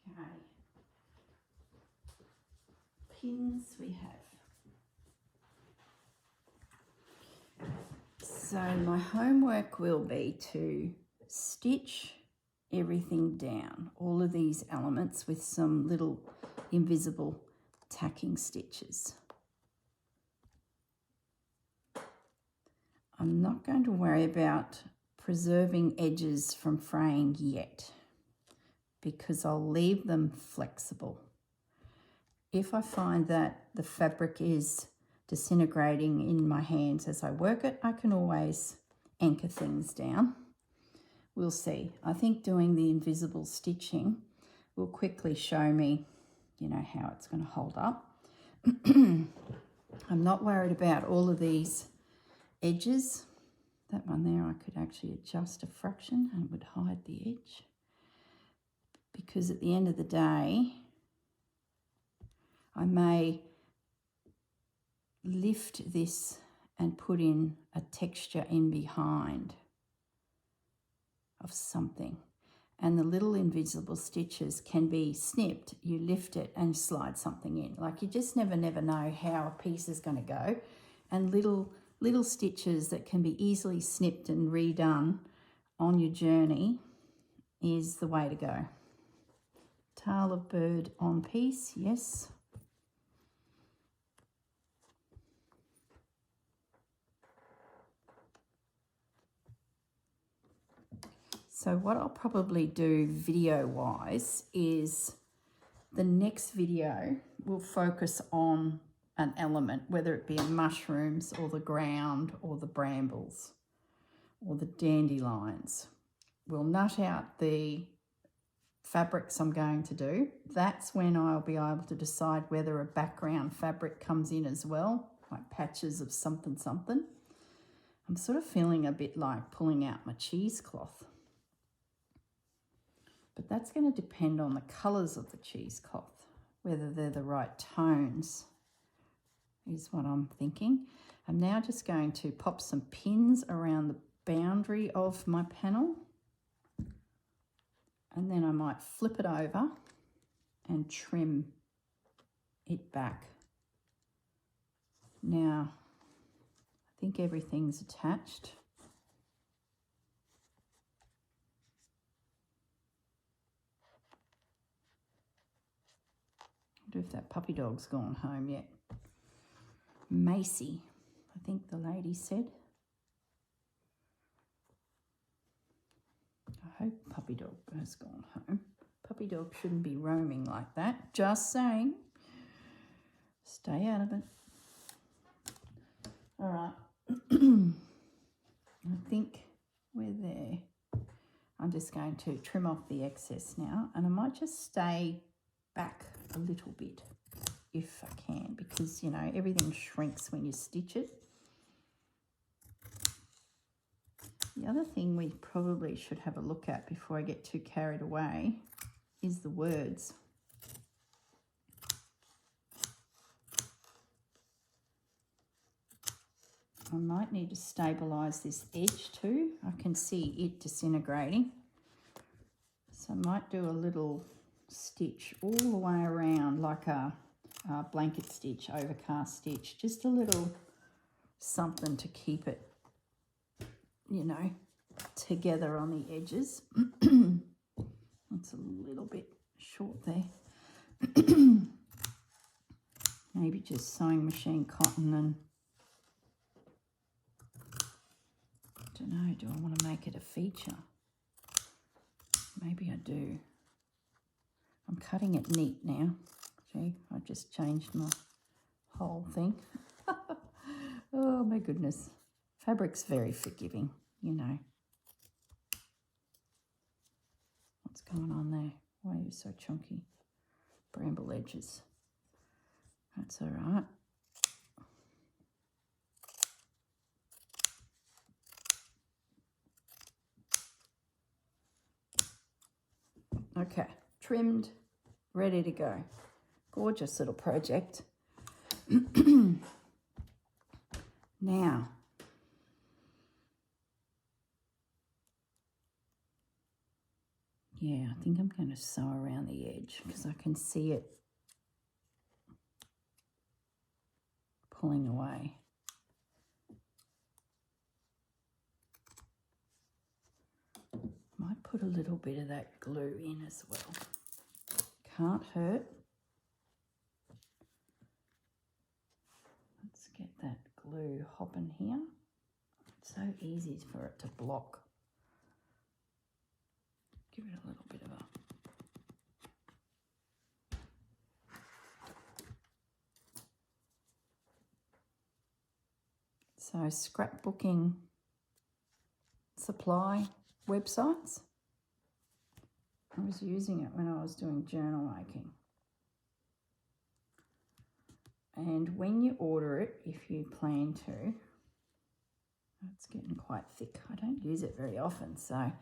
S1: Okay. Pins we have. So my homework will be to stitch everything down, all of these elements with some little invisible tacking stitches. I'm not going to worry about preserving edges from fraying yet because I'll leave them flexible. If I find that the fabric is disintegrating in my hands as I work it, I can always anchor things down. We'll see. I think doing the invisible stitching will quickly show me, how it's going to hold up. I'm not worried about all of these edges. That one there I could actually adjust a fraction and it would hide the edge. Because at the end of the day, I may lift this and put in a texture in behind of something. And the little invisible stitches can be snipped. You lift it and slide something in. Like you just never know how a piece is going to go. And little stitches that can be easily snipped and redone on your journey is the way to go. Tail of bird on piece, yes. So what I'll probably do video-wise is the next video will focus on an element, whether it be mushrooms or the ground or the brambles or the dandelions. We'll nut out the fabrics I'm going to do, that's when I'll be able to decide whether a background fabric comes in as well, like patches of something something. I'm sort of feeling a bit like pulling out my cheesecloth. But that's going to depend on the colours of the cheesecloth, whether they're the right tones is what I'm thinking. I'm now just going to pop some pins around the boundary of my panel, and then I might flip it over and trim it back. Now, I think everything's attached. I wonder if that puppy dog's gone home yet. Macy, I think the lady said. I hope puppy dog has gone home. Puppy dog shouldn't be roaming like that. Just saying. Stay out of it. All right. I think we're there. I'm just going to trim off the excess now, and I might just stay back a little bit if I can, because, you know, everything shrinks when you stitch it. The other thing we probably should have a look at before I get too carried away is the words. I might need to stabilise this edge too. I can see it disintegrating. So I might do a little stitch all the way around, like a blanket stitch, overcast stitch, just a little something to keep it, you know, together on the edges. It's a little bit short there. Maybe just sewing machine cotton, and I don't know, do I want to make it a feature? Maybe I do. I'm cutting it neat now. See, I just changed my whole thing. Oh my goodness. Fabric's very forgiving, you know. What's going on there? Why are you so chunky? Bramble edges. That's all right. Okay, trimmed, ready to go. Gorgeous little project. Now, yeah, I think I'm going to sew around the edge because I can see it pulling away. Might put a little bit of that glue in as well. Can't hurt. Let's get that glue hopping here. It's so easy for it to block. Give it a little bit of a... So scrapbooking supply websites. I was using it when I was doing journal making. And when you order it, if you plan to, it's getting quite thick. I don't use it very often, so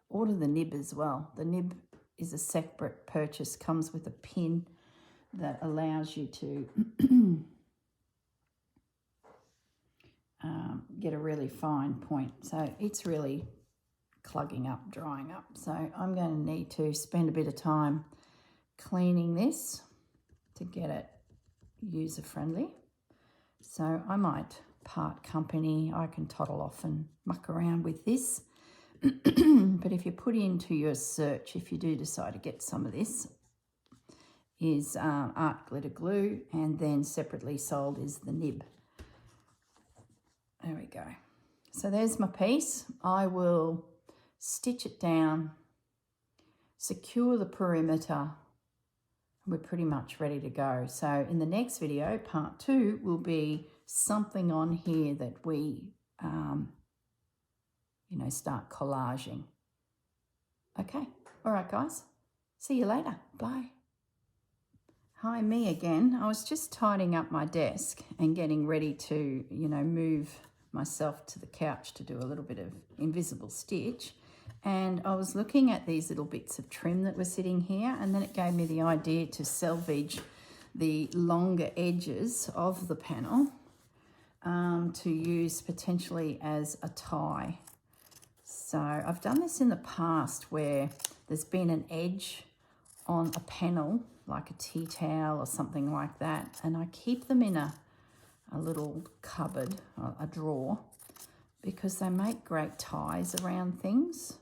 S1: order the nib as well. The nib is a separate purchase, comes with a pin that allows you to get a really fine point. So it's really clugging up, drying up. So I'm going to need to spend a bit of time cleaning this to get it user-friendly. So I might part company. I can toddle off and muck around with this. But if you put into your search, if you do decide to get some of this, is art glitter glue, and then separately sold is the nib. There we go. So there's my piece. I will stitch it down, secure the perimeter. We're pretty much ready to go. So in the next video, part 2 will be something on here that we, you know, start collaging. Okay. All right, guys. See you later. Bye. Hi, me again. I was just tidying up my desk and getting ready to, move myself to the couch to do a little bit of invisible stitch. And I was looking at these little bits of trim that were sitting here, and then it gave me the idea to salvage the longer edges of the panel to use potentially as a tie. So I've done this in the past where there's been an edge on a panel, like a tea towel or something like that, and I keep them in a little cupboard, a drawer, because they make great ties around things.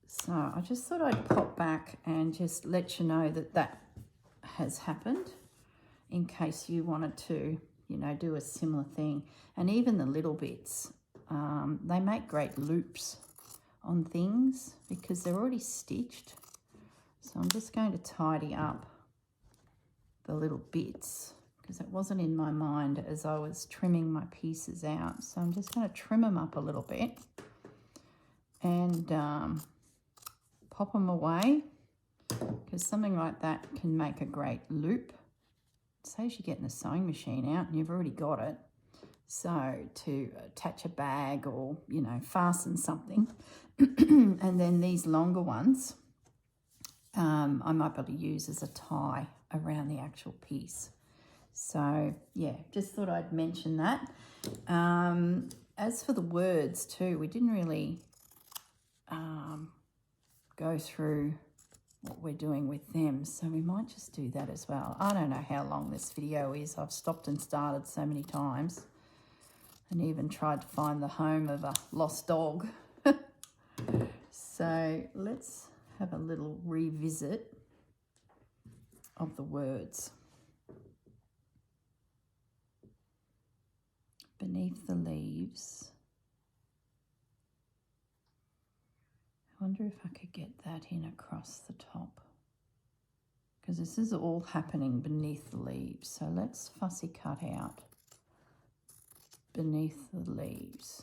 S1: So I just thought I'd pop back and just let you know that that has happened in case you wanted to, do a similar thing. And even the little bits, they make great loops on things because they're already stitched. So I'm just going to tidy up the little bits because it wasn't in my mind as I was trimming my pieces out. So I'm just going to trim them up a little bit and pop them away, because something like that can make a great loop. It saves you getting a sewing machine out and you've already got it. So to attach a bag or, fasten something. And then these longer ones, I might be able to use as a tie around the actual piece. So, yeah, just thought I'd mention that. As for the words too, we didn't really go through what we're doing with them, so we might just do that as well. I don't know how long this video is. I've stopped and started so many times and even tried to find the home of a lost dog. So let's have a little revisit of the words. Beneath the leaves. I wonder if I could get that in across the top, because this is all happening beneath the leaves. So let's fussy cut out beneath the leaves.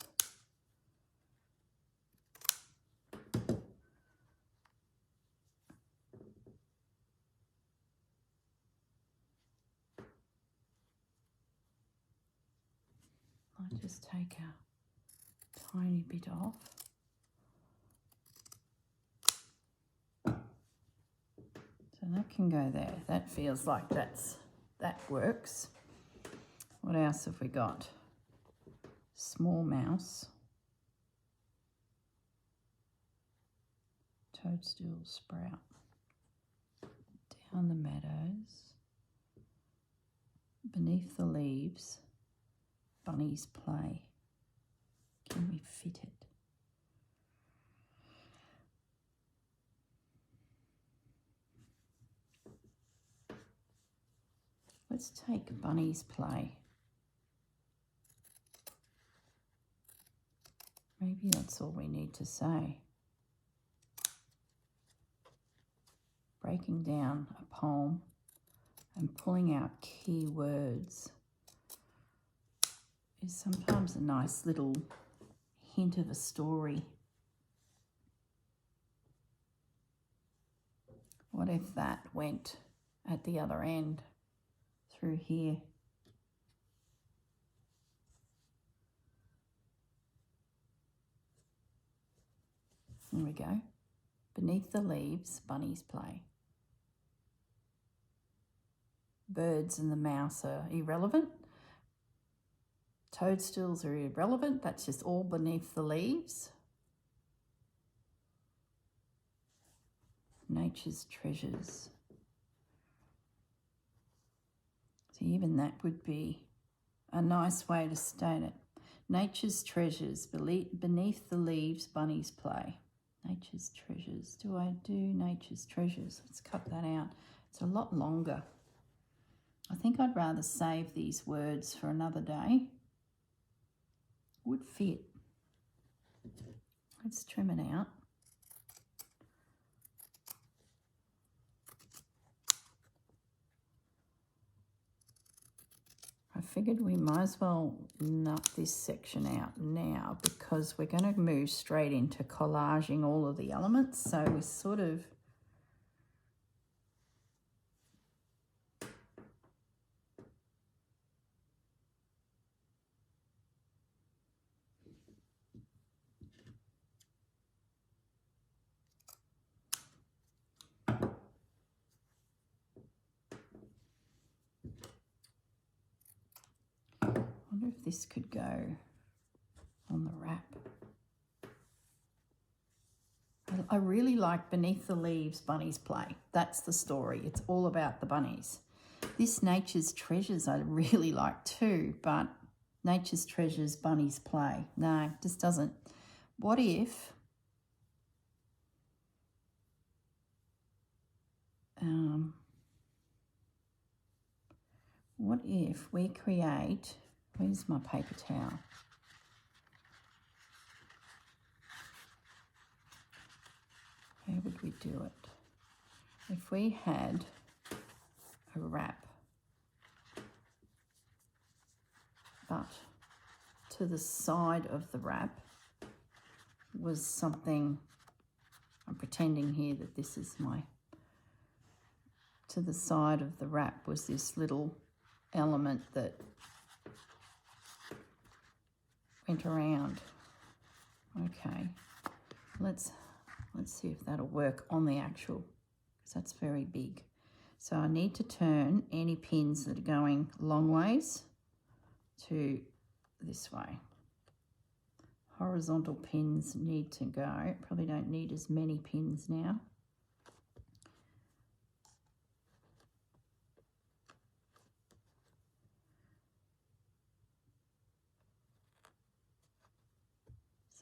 S1: I'll just take a tiny bit off. So that can go there. That feels like that works. What else have we got? Small mouse. Toadstool sprout. Down the meadows. Beneath the leaves. Bunnies play. Can we fit it? Let's take bunnies play. Maybe that's all we need to say. Breaking down a poem and pulling out key words is sometimes a nice little hint of a story. What if that went at the other end through here? There we go. Beneath the leaves, bunnies play. Birds and the mouse are irrelevant. Toadstools are irrelevant. That's just all beneath the leaves. Nature's treasures. So even that would be a nice way to state it. Nature's treasures. Beneath the leaves, bunnies play. Nature's treasures. Do I do nature's treasures? Let's cut that out. It's a lot longer. I think I'd rather save these words for another day. Would fit. Let's trim it out. I figured we might as well nut this section out now because we're going to move straight into collaging all of the elements. So we're sort of if this could go on the wrap. I really like Beneath the Leaves Bunnies Play. That's the story. It's all about the bunnies. This Nature's Treasures I really like too, but Nature's Treasures Bunnies Play. No, just doesn't. What if we create, where's my paper towel? How would we do it? If we had a wrap, but to the side of the wrap was something, I'm pretending here that this is to the side of the wrap was this little element that went around. Okay, let's see if that'll work on the actual, because that's very big. So I need to turn any pins that are going long ways to this way. Horizontal pins need to go. Probably don't need as many pins now.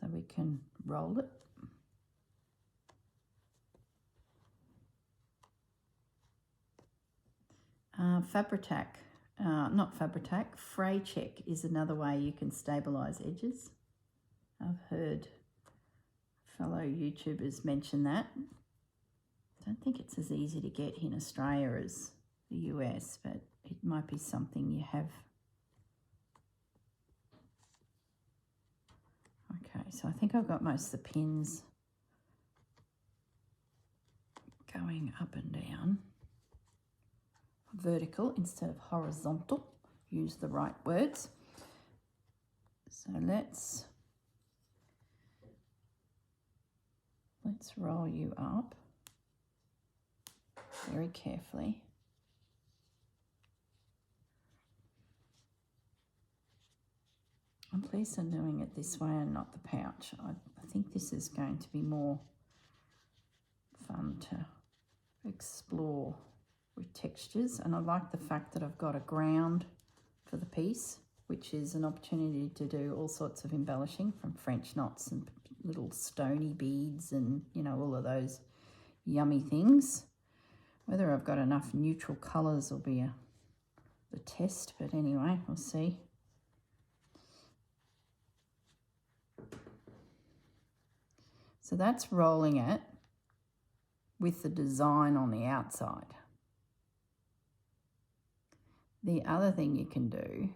S1: So we can roll it. Fabri-Tac, not Fabri-Tac, Fray Check is another way you can stabilise edges. I've heard fellow YouTubers mention that. I don't think it's as easy to get in Australia as the US, but it might be something you have. Okay, so I think I've got most of the pins going up and down. Vertical instead of horizontal. Use the right words. So let's roll you up very carefully. I'm pleased I'm doing it this way and not the pouch. I think this is going to be more fun to explore with textures, and I like the fact that I've got a ground for the piece, which is an opportunity to do all sorts of embellishing, from French knots and little stony beads and, you know, all of those yummy things. Whether I've got enough neutral colours will be the test, but anyway, we'll see. So that's rolling it with the design on the outside. The other thing you can do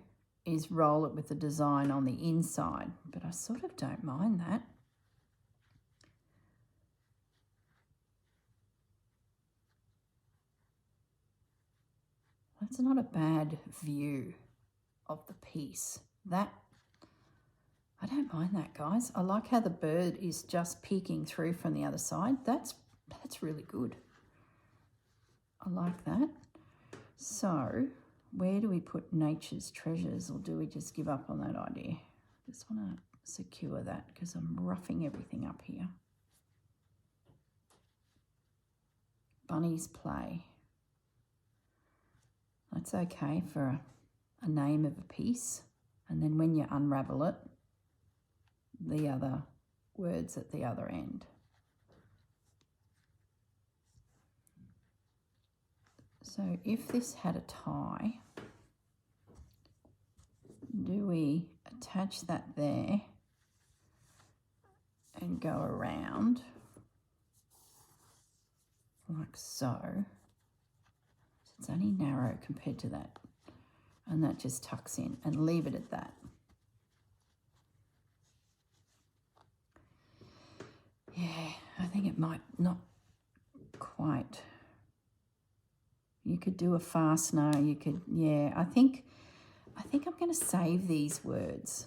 S1: is roll it with the design on the inside, but I sort of don't mind that. That's not a bad view of the piece. That, I don't mind that, guys. I like how the bird is just peeking through from the other side. That's really good. I like that. So where do we put Nature's Treasures, or do we just give up on that idea? Just want to secure that because I'm roughing everything up here. Bunnies Play. That's okay for a name of a piece. And then when you unravel it, the other words at the other end. So if this had a tie, do we attach that there and go around like so? It's only narrow compared to that, and that just tucks in, and leave it at that. Yeah, I think it might not quite. You could do a fastener, you could, yeah, I think I'm going to save these words.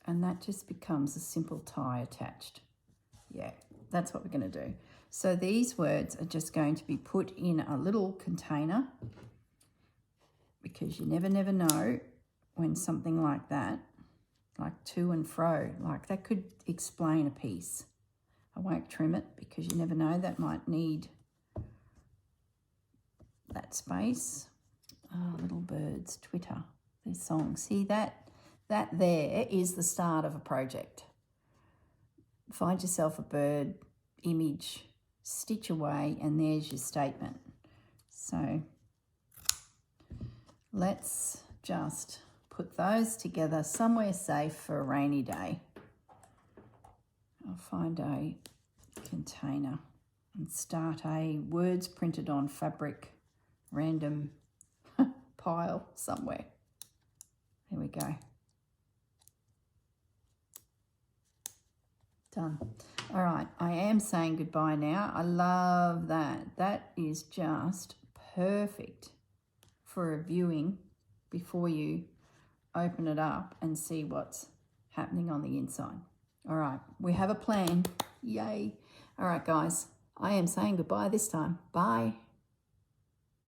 S1: And that just becomes a simple tie attached. Yeah, that's what we're going to do. So these words are just going to be put in a little container because you never know when something like that, like to and fro, like that could explain a piece. I won't trim it because you never know, that might need that space. Oh, little birds twitter their song. See that there is the start of a project. Find yourself a bird image, stitch away, and there's your statement. So let's just put those together somewhere safe for a rainy day. I'll find a container and start a words printed on fabric random pile somewhere. There we go. Done. All right, I am saying goodbye now. I love that. That is just perfect for a viewing before you open it up and see what's happening on the inside. All right, we have a plan. Yay. All right, guys, I am saying goodbye this time. Bye.